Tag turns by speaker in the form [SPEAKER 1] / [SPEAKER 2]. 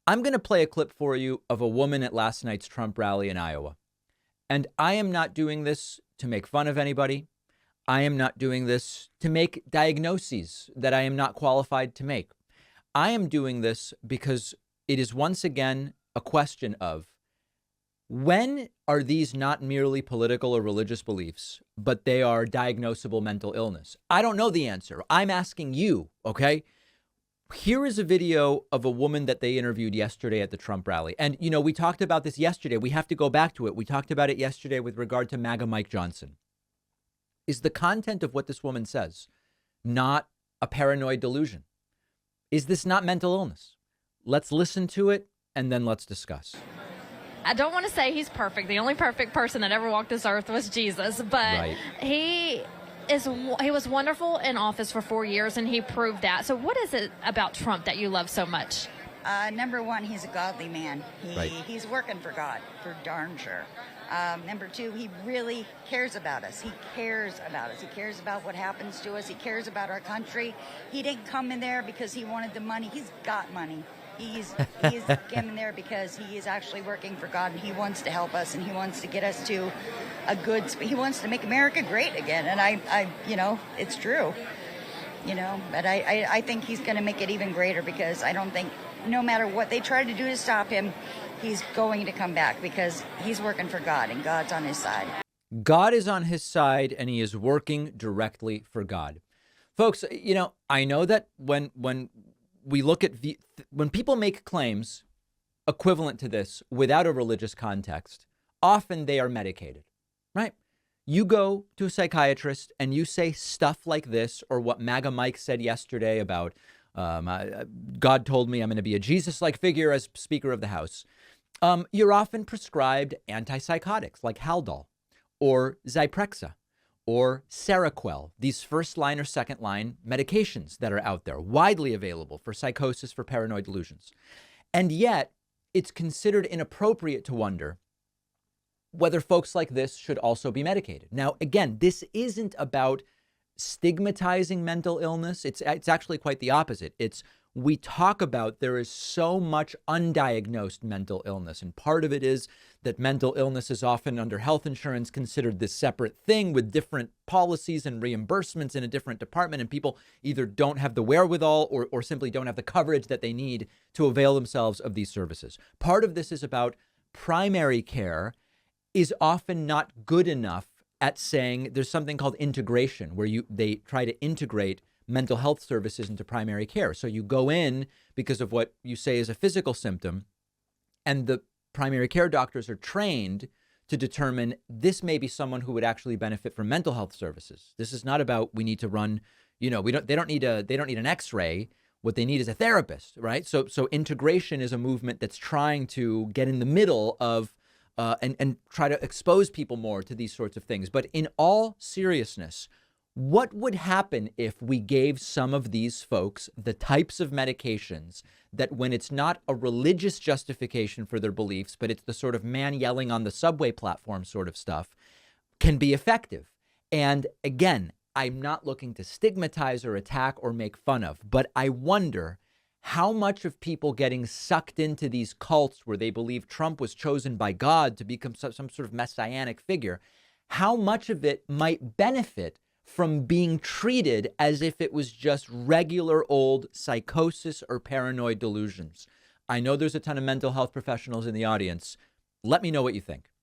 [SPEAKER 1] I'm going to play a clip for you of a woman at last night's Trump rally in Iowa. And I am not doing this to make fun of anybody. I am not doing this to make diagnoses that I am not qualified to make. I am doing this because it is once again a question of when are these not merely political or religious beliefs, but they are diagnosable mental illness? I don't know the answer. I'm asking you, okay? Here is a video of a woman that they interviewed yesterday at the Trump rally. And, you know, we talked about this yesterday. We have to go back to it. We talked about it yesterday with regard to MAGA Mike Johnson. Is the content of what this woman says not a paranoid delusion? Is this not mental illness? Let's listen to it and then let's discuss.
[SPEAKER 2] I don't want to say he's perfect. The only perfect person that ever walked this earth was Jesus, but
[SPEAKER 1] Right.
[SPEAKER 2] he was wonderful in office for 4 years, and he proved that. So what is it about Trump that you love so much?
[SPEAKER 3] Number one, he's a godly man.
[SPEAKER 1] Right.
[SPEAKER 3] He's working for God, for darn sure. Number two, he really cares about us. He cares about us. He cares about what happens to us. He cares about our country. He didn't come in there because he wanted the money. He's got money. He's coming there because he is actually working for God, and he wants to help us, and he wants to get us to he wants to make America great again. And I it's true, but I think he's going to make it even greater, because I don't think, no matter what they try to do to stop him, he's going to come back, because he's working for God and God's on his side.
[SPEAKER 1] God is on his side and he is working directly for God. Folks, I know that when we look at when people make claims equivalent to this without a religious context, often they are medicated, right? You go to a psychiatrist and you say stuff like this, or what MAGA Mike said yesterday about God told me I'm going to be a Jesus-like figure as Speaker of the House. You're often prescribed antipsychotics like Haldol or Zyprexa or Seroquel, these first line or second line medications that are out there, widely available for psychosis, for paranoid delusions. And yet it's considered inappropriate to wonder whether folks like this should also be medicated. Now, again, this isn't about stigmatizing mental illness. It's actually quite the opposite. We talk about there is so much undiagnosed mental illness. And part of it is that mental illness is often under health insurance considered this separate thing with different policies and reimbursements in a different department. And people either don't have the wherewithal or simply don't have the coverage that they need to avail themselves of these services. Part of this is about primary care is often not good enough at saying there's something called integration, where they try to integrate mental health services into primary care. So you go in because of what you say is a physical symptom, and the primary care doctors are trained to determine this may be someone who would actually benefit from mental health services. This is not about we need to run, they don't need an X-ray. What they need is a therapist, right? So integration is a movement that's trying to get in the middle of and try to expose people more to these sorts of things. But in all seriousness, what would happen if we gave some of these folks the types of medications that, when it's not a religious justification for their beliefs, but it's the sort of man yelling on the subway platform sort of stuff, can be effective? And again, I'm not looking to stigmatize or attack or make fun of, but I wonder how much of people getting sucked into these cults where they believe Trump was chosen by God to become some sort of messianic figure, how much of it might benefit from being treated as if it was just regular old psychosis or paranoid delusions. I know there's a ton of mental health professionals in the audience. Let me know what you think.